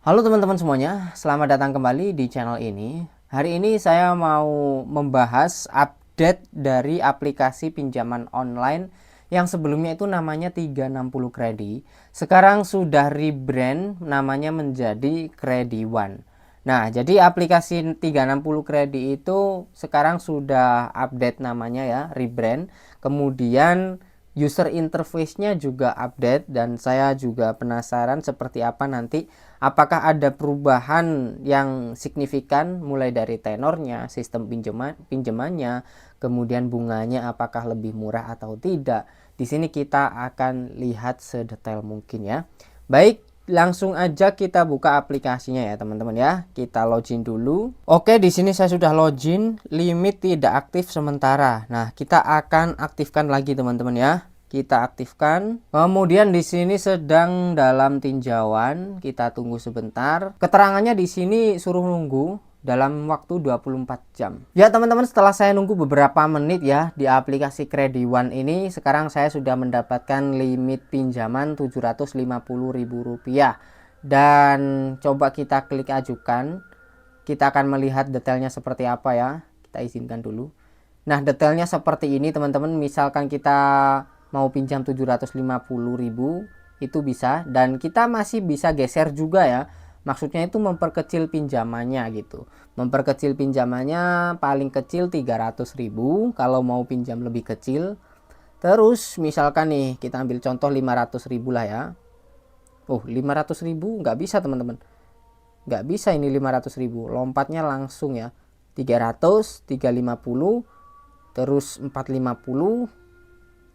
Halo teman-teman semuanya, selamat datang kembali di channel ini. Hari ini saya mau membahas update dari aplikasi pinjaman online yang sebelumnya itu namanya 360 Kredi. Sekarang sudah rebrand namanya menjadi Kredi One. Nah, jadi aplikasi 360 Kredi itu sekarang sudah update namanya ya, rebrand. Kemudian user interface-nya juga update dan saya juga penasaran seperti apa nanti, apakah ada perubahan yang signifikan mulai dari tenornya, sistem pinjamannya, kemudian bunganya apakah lebih murah atau tidak. Di sini kita akan lihat sedetail mungkin ya. Baik, langsung aja kita buka aplikasinya ya teman-teman ya. Kita login dulu. Oke, di sini saya sudah login, limit tidak aktif sementara. Nah, kita akan aktifkan lagi teman-teman ya. Kita aktifkan. Kemudian di sini sedang dalam tinjauan, kita tunggu sebentar. Keterangannya di sini suruh nunggu dalam waktu 24 jam. Ya teman-teman, setelah saya nunggu beberapa menit ya di aplikasi Kredi One ini, sekarang saya sudah mendapatkan limit pinjaman Rp750.000. Dan coba kita klik ajukan. Kita akan melihat detailnya seperti apa ya. Kita izinkan dulu. Nah, detailnya seperti ini teman-teman. Misalkan kita mau pinjam 750.000 itu bisa, dan kita masih bisa geser juga ya. Maksudnya itu memperkecil pinjamannya gitu. Memperkecil pinjamannya paling kecil 300.000 kalau mau pinjam lebih kecil. Terus misalkan nih kita ambil contoh 500.000 lah ya. Oh, 500.000 nggak bisa teman-teman. Nggak bisa ini 500.000. Lompatnya langsung ya. 300, 350, terus 450,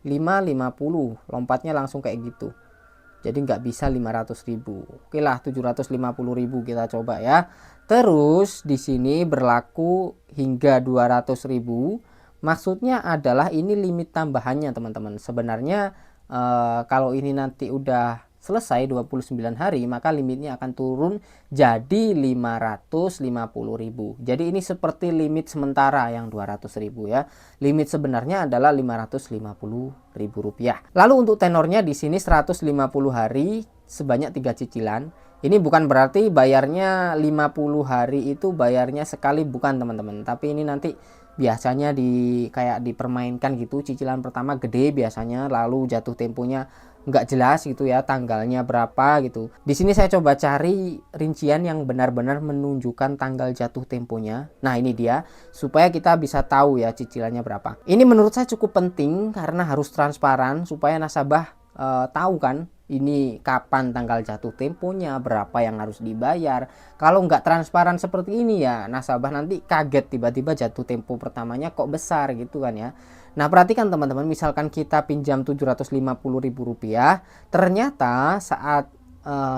550, lompatnya langsung kayak gitu. Jadi nggak bisa 500.000. Oke lah, 750.000 kita coba ya. Terus di sini berlaku hingga 200.000. Maksudnya adalah ini limit tambahannya teman-teman. Sebenarnya kalau ini nanti udah selesai 29 hari, maka limitnya akan turun jadi 550.000. Jadi ini seperti limit sementara yang 200.000 ya. Limit sebenarnya adalah Rp550.000. Lalu untuk tenornya di sini 150 hari sebanyak 3 cicilan. Ini bukan berarti bayarnya 50 hari itu bayarnya sekali, bukan teman-teman. Tapi ini nanti biasanya kayak dipermainkan gitu. Cicilan pertama gede biasanya, lalu jatuh temponya nggak jelas gitu ya, tanggalnya berapa gitu. Di sini saya coba cari rincian yang benar-benar menunjukkan tanggal jatuh temponya. Nah, ini dia, supaya kita bisa tahu ya cicilannya berapa. Ini menurut saya cukup penting karena harus transparan supaya nasabah tahu kan ini kapan tanggal jatuh temponya, berapa yang harus dibayar. Kalau nggak transparan seperti ini ya, nasabah nanti kaget tiba-tiba jatuh tempo pertamanya kok besar gitu kan ya. Nah, perhatikan teman-teman, misalkan kita pinjam Rp750.000, ternyata saat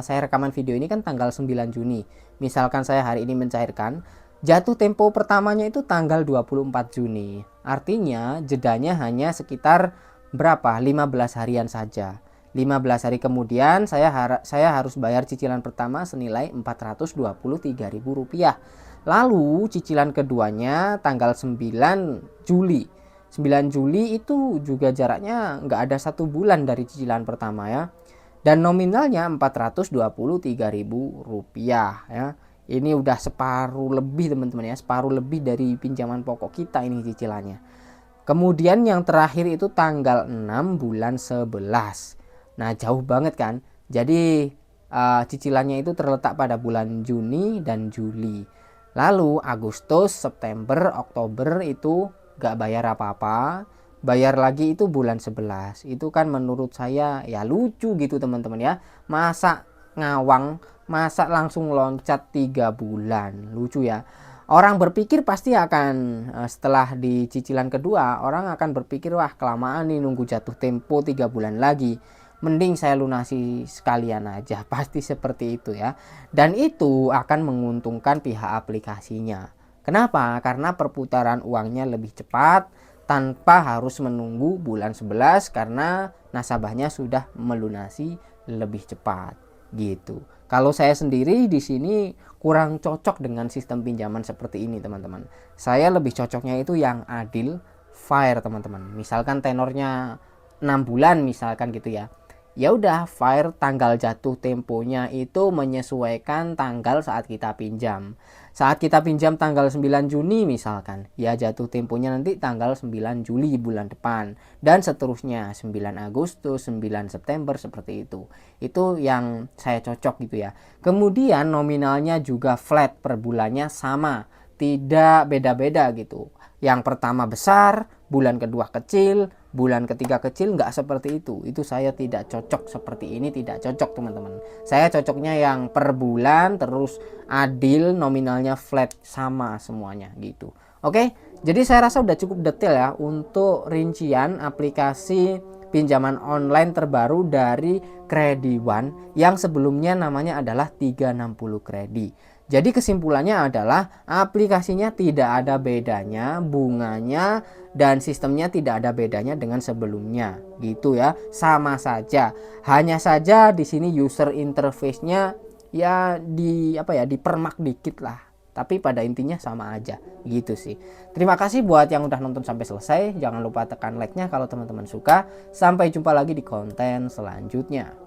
saya rekaman video ini kan tanggal 9 Juni. Misalkan saya hari ini mencairkan, jatuh tempo pertamanya itu tanggal 24 Juni. Artinya jedanya hanya sekitar berapa? 15 harian saja. 15 hari kemudian saya harus bayar cicilan pertama senilai Rp423.000. Lalu cicilan keduanya tanggal 9 Juli. 9 Juli itu juga jaraknya nggak ada 1 bulan dari cicilan pertama ya. Dan nominalnya Rp423.000 ya. Ini udah separuh lebih teman-teman ya, separuh lebih dari pinjaman pokok kita ini cicilannya. Kemudian yang terakhir itu tanggal 6 bulan 11. Nah, jauh banget kan. Jadi cicilannya itu terletak pada bulan Juni dan Juli. Lalu Agustus, September, Oktober itu gak bayar apa-apa. Bayar lagi itu bulan 11. Itu kan menurut saya ya lucu gitu teman-teman ya. Masa ngawang, masa langsung loncat 3 bulan. Lucu ya. Orang berpikir pasti akan setelah di cicilan kedua, orang akan berpikir wah kelamaan nih nunggu jatuh tempo 3 bulan lagi. Mending saya lunasi sekalian aja. Pasti seperti itu ya. Dan itu akan menguntungkan pihak aplikasinya. Kenapa? Karena perputaran uangnya lebih cepat tanpa harus menunggu bulan 11 karena nasabahnya sudah melunasi lebih cepat gitu. Kalau saya sendiri di sini kurang cocok dengan sistem pinjaman seperti ini teman-teman. Saya lebih cocoknya itu yang adil, fair teman-teman. Misalkan tenornya 6 bulan misalkan gitu ya. Ya udah, fire tanggal jatuh temponya itu menyesuaikan tanggal saat kita pinjam. Saat kita pinjam tanggal 9 Juni misalkan, ya jatuh temponya nanti tanggal 9 Juli bulan depan. Dan seterusnya, 9 Agustus, 9 September, seperti itu. Itu yang saya cocok gitu ya. Kemudian nominalnya juga flat, per bulannya sama. Tidak beda-beda gitu. Yang pertama besar, bulan kedua kecil, bulan ketiga kecil, nggak seperti itu. Itu saya tidak cocok, seperti ini tidak cocok teman-teman. Saya cocoknya yang per bulan, terus adil, nominalnya flat, sama semuanya gitu. Oke, jadi saya rasa udah cukup detail ya untuk rincian aplikasi pinjaman online terbaru dari Kredi One yang sebelumnya namanya adalah 360 Kredi. Jadi kesimpulannya adalah aplikasinya tidak ada bedanya, bunganya dan sistemnya tidak ada bedanya dengan sebelumnya, gitu ya. Sama saja. Hanya saja di sini user interface-nya ya dipermak dikit lah. Tapi pada intinya sama aja, gitu sih. Terima kasih buat yang udah nonton sampai selesai. Jangan lupa tekan like-nya kalau teman-teman suka. Sampai jumpa lagi di konten selanjutnya.